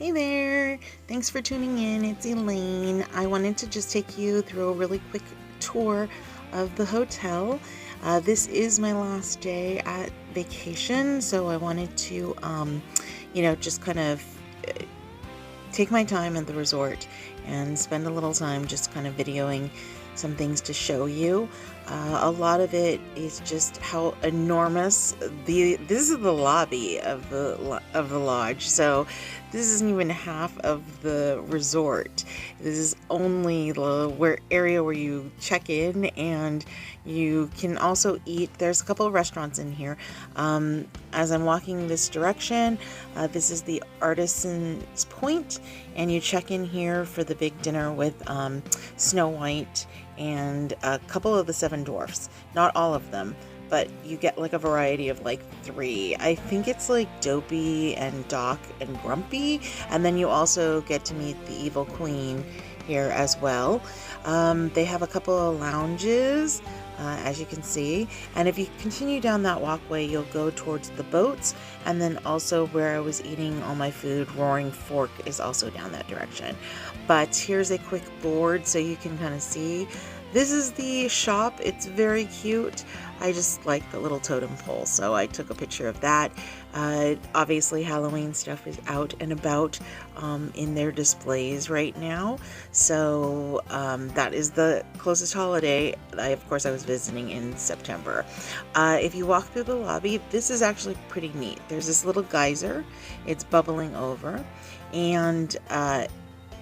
Hey there! Thanks for tuning in. It's Elaine. I wanted to just take you through a really quick tour of the hotel. This is my last day at vacation, so I wanted to, just kind of take my time at the resort and spend a little time just kind of videoing some things to show you. A lot of it is just how enormous this is the lobby of the lodge. So this isn't even half of the resort. This is only the area where you check in, and you can also eat. There's a couple of restaurants in here. As I'm walking this direction, this is the Artisan's Point, and you check in here for the big dinner with Snow White and a couple of the Seven Dwarfs. Not all of them, but you get like a variety of like 3. I think it's like Dopey and Doc and Grumpy, and then you also get to meet the Evil Queen here as well. They have a couple of lounges, as you can see, and if you continue down that walkway, you'll go towards the boats, and then also where I was eating all my food, Roaring Fork is also down that direction. But here's a quick board so you can kind of see. This is the shop. It's very cute. I just like the little totem pole, so I took a picture of that. Obviously, Halloween stuff is out and about in their displays right now. So that is the closest holiday. Of course, I was visiting in September. If you walk through the lobby, this is actually pretty neat. There's this little geyser. It's bubbling over, and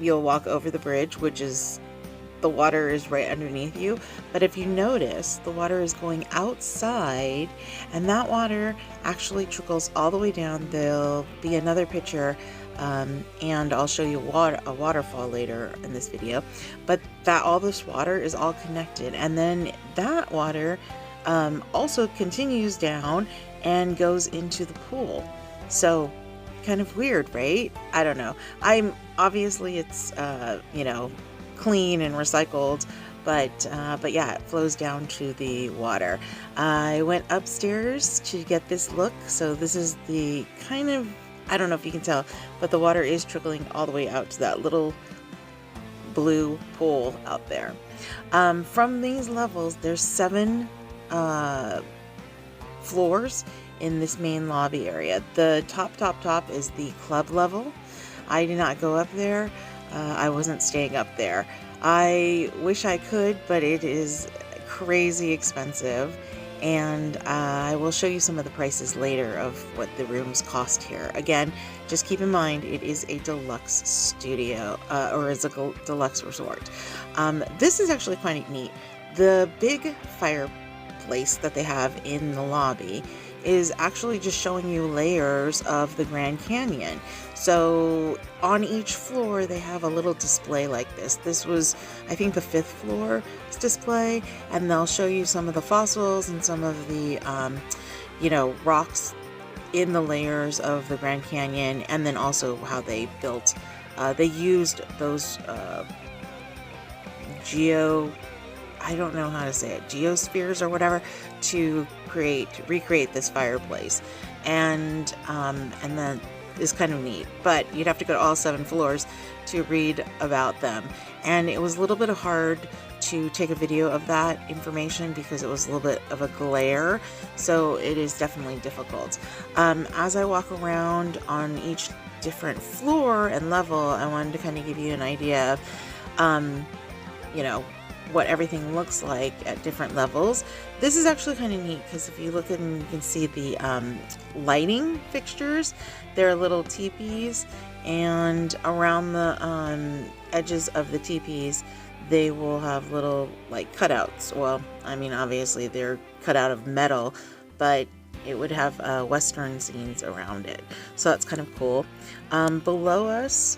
you'll walk over the bridge, which is the water is right underneath you. But if you notice, the water is going outside, and that water actually trickles all the way down. There'll be another picture, and I'll show you a waterfall later in this video. But all this water is all connected, and then that water also continues down and goes into the pool. So kind of weird, right? I don't know. Obviously it's clean and recycled, but yeah, it flows down to the water. I went upstairs to get this look. So this is the kind of, I don't know if you can tell, but the water is trickling all the way out to that little blue pool out there. From these levels, there's 7 floors in this main lobby area. The top is the club level. I did not go up there. I wasn't staying up there. I wish I could, but it is crazy expensive, and I will show you some of the prices later of what the rooms cost here. Again, just keep in mind it is a deluxe studio, or is a deluxe resort. This is actually quite neat. The big fireplace that they have in the lobby is actually just showing you layers of the Grand Canyon. So on each floor they have a little display like this. This was, I think, the 5th floor display, and they'll show you some of the fossils and some of the rocks in the layers of the Grand Canyon, and then also how they built, they used those I don't know how to say it, geospheres or whatever, to recreate this fireplace. And then is kind of neat, but you'd have to go to all 7 floors to read about them. And it was a little bit hard to take a video of that information because it was a little bit of a glare, so it is definitely difficult. As I walk around on each different floor and level, I wanted to kind of give you an idea of what everything looks like at different levels. This is actually kind of neat because if you look and you can see the lighting fixtures, they're little teepees, and around the edges of the teepees they will have little like cutouts. Well, I mean, obviously they're cut out of metal, but it would have Western scenes around it, so that's kind of cool. Below us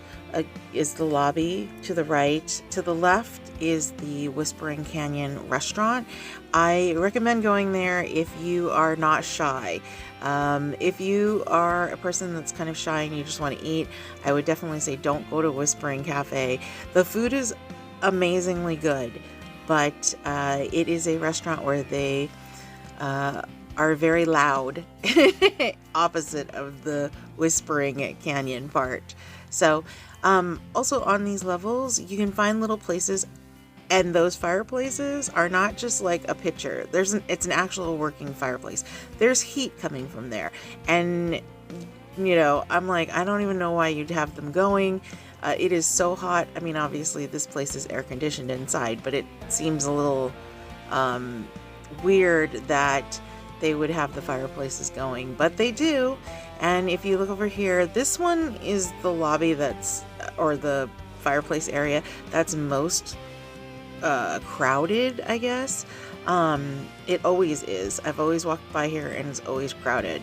is the lobby. To the right, to the left, is the Whispering Canyon restaurant. I recommend going there if you are not shy. If you are a person that's kind of shy and you just want to eat, I would definitely say don't go to Whispering Cafe. The food is amazingly good, but it is a restaurant where they are very loud, opposite of the Whispering Canyon part. So also on these levels, you can find little places, and those fireplaces are not just like a picture. It's an actual working fireplace. There's heat coming from there. And I'm like, I don't even know why you'd have them going. It is so hot. I mean, obviously this place is air conditioned inside, but it seems a little weird that they would have the fireplaces going, but they do. And if you look over here, this one is the lobby or the fireplace area that's most crowded, I guess. It always is. I've always walked by here and it's always crowded.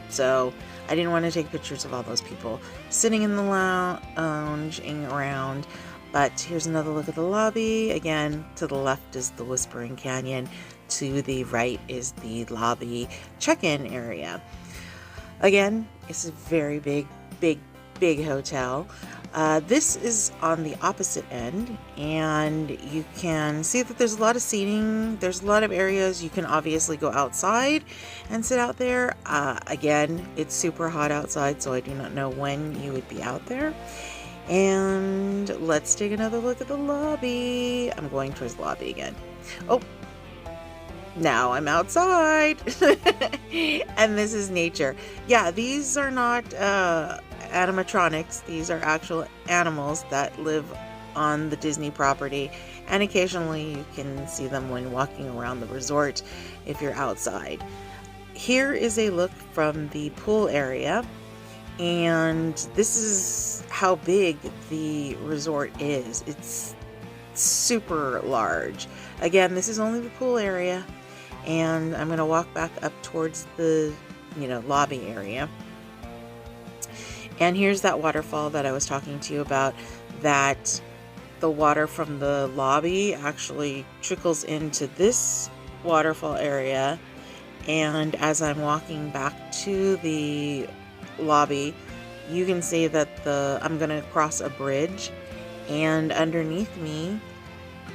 So I didn't want to take pictures of all those people sitting in the lounging around. But here's another look at the lobby. Again, to the left is the Whispering Canyon. To the right is the lobby check-in area. Again, it's a very big hotel. This is on the opposite end, and you can see that there's a lot of seating. There's a lot of areas. You can obviously go outside and sit out there. Again, it's super hot outside, so I do not know when you would be out there. And let's take another look at the lobby. I'm going towards the lobby again. Oh, now I'm outside. And this is nature. Yeah, these are not animatronics. These are actual animals that live on the Disney property, and occasionally you can see them when walking around the resort if you're outside. Here is a look from the pool area, and this is how big the resort is. It's super large. Again, this is only the pool area, and I'm going to walk back up towards the lobby area. And here's that waterfall that I was talking to you about, that the water from the lobby actually trickles into this waterfall area. And as I'm walking back to the lobby, you can see that I'm going to cross a bridge, and underneath me,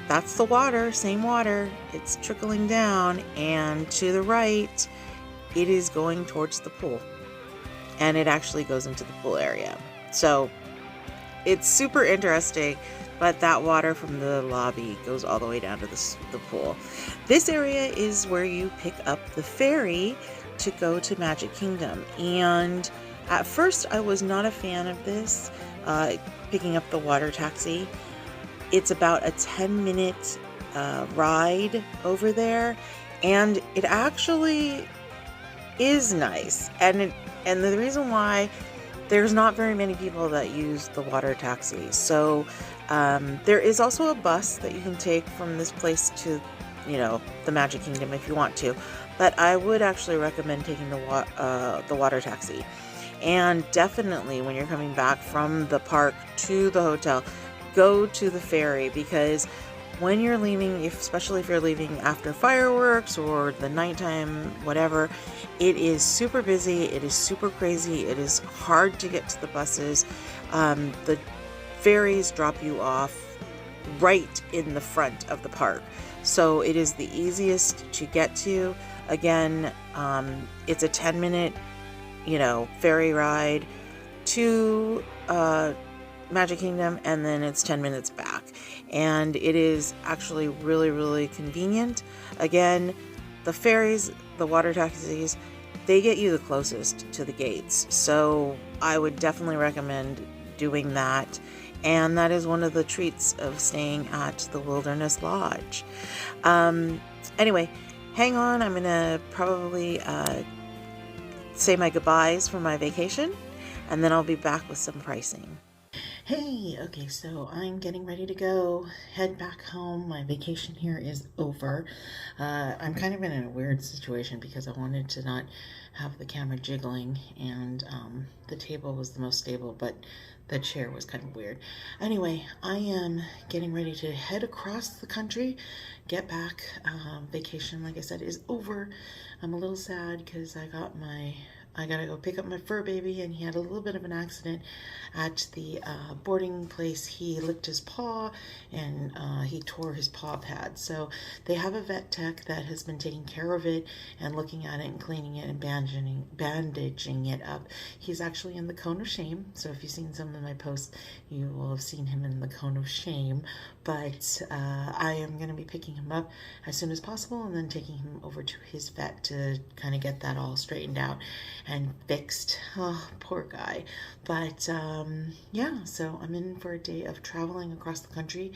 that's the water, same water. It's trickling down, and to the right, it is going towards the pool. And it actually goes into the pool area. So it's super interesting, but that water from the lobby goes all the way down to the pool. This area is where you pick up the ferry to go to Magic Kingdom. And at first I was not a fan of this, picking up the water taxi. It's about a 10-minute ride over there, and it actually is nice. And the reason why, there's not very many people that use the water taxi. So there is also a bus that you can take from this place to, the Magic Kingdom if you want to. But I would actually recommend taking the water taxi. And definitely when you're coming back from the park to the hotel, go to the ferry, because when you're leaving, especially if you're leaving after fireworks or the nighttime, whatever, it is super busy, it is super crazy, it is hard to get to the buses. The ferries drop you off right in the front of the park, so it is the easiest to get to. Again, it's a 10-minute, ferry ride to Magic Kingdom, and then it's 10 minutes back, and it is actually really convenient. Again, the ferries, the water taxis, they get you the closest to the gates, so I would definitely recommend doing that. And that is one of the treats of staying at the Wilderness Lodge. Anyway, hang on, I'm gonna probably say my goodbyes for my vacation, and then I'll be back with some pricing. Hey, okay, so I'm getting ready to go, head back home. My vacation here is over. I'm kind of in a weird situation because I wanted to not have the camera jiggling, and the table was the most stable, but the chair was kind of weird. Anyway, I am getting ready to head across the country, get back. Vacation, like I said, is over. I'm a little sad because I got my I gotta go pick up my fur baby, and he had a little bit of an accident at the boarding place. He licked his paw, and he tore his paw pad. So they have a vet tech that has been taking care of it and looking at it and cleaning it and bandaging it up. He's actually in the cone of shame. So if you've seen some of my posts, you will have seen him in the cone of shame. But I am going to be picking him up as soon as possible and then taking him over to his vet to kind of get that all straightened out and fixed. Oh, poor guy. But yeah, so I'm in for a day of traveling across the country,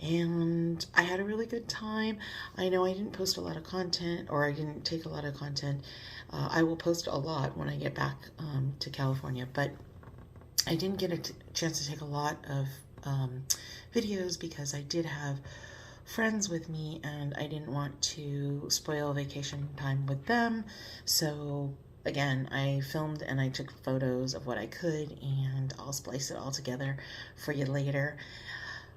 and I had a really good time. I know I didn't post a lot of content, or I didn't take a lot of content. I will post a lot when I get back to California, but I didn't get a chance to take a lot of videos because I did have friends with me and I didn't want to spoil vacation time with them. So again, I filmed and I took photos of what I could, and I'll splice it all together for you later.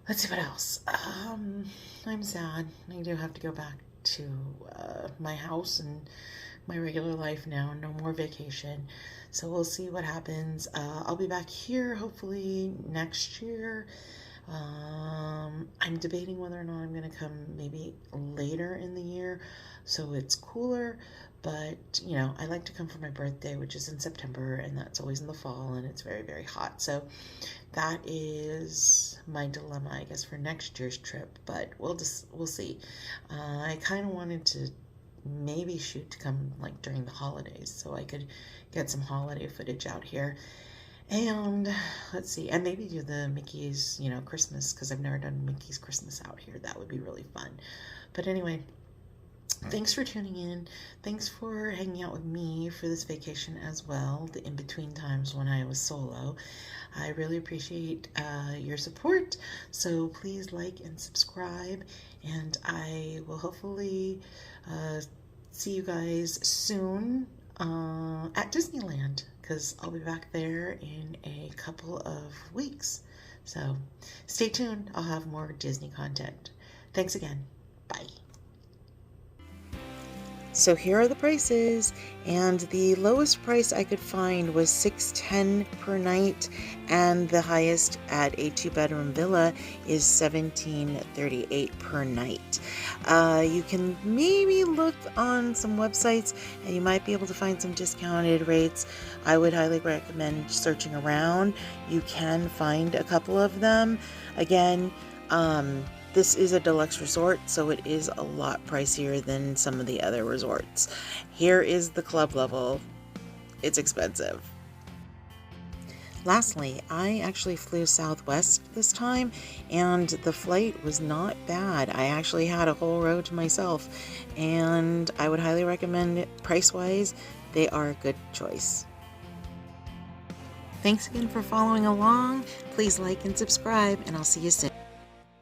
Let's see what else. I'm sad. I do have to go back to my house and my regular life now. No more vacation. So we'll see what happens. I'll be back here hopefully next year. I'm debating whether or not I'm going to come maybe later in the year so it's cooler, but you know, I like to come for my birthday, which is in September, and that's always in the fall, and it's very, very hot. So that is my dilemma, I guess, for next year's trip, but we'll see. I kind of wanted to maybe shoot to come like during the holidays so I could get some holiday footage out here. And let's see, and maybe do the Mickey's, you know, Christmas, because I've never done Mickey's Christmas out here. That would be really fun. But anyway, thanks for tuning in. Thanks for hanging out with me for this vacation as well, the in-between times when I was solo. I really appreciate your support. So please like and subscribe, and I will hopefully see you guys soon at Disneyland, because I'll be back there in a couple of weeks. So stay tuned. I'll have more Disney content. Thanks again. Bye. So here are the prices, and the lowest price I could find was $610 per night, and the highest at a 2-bedroom villa is $1738 per night. You can maybe look on some websites and you might be able to find some discounted rates. I would highly recommend searching around. You can find a couple of them. Again, this is a deluxe resort, so it is a lot pricier than some of the other resorts. Here is the club level. It's expensive. Lastly, I actually flew Southwest this time, and the flight was not bad. I actually had a whole row to myself, and I would highly recommend it. Price-wise, they are a good choice. Thanks again for following along. Please like and subscribe, and I'll see you soon.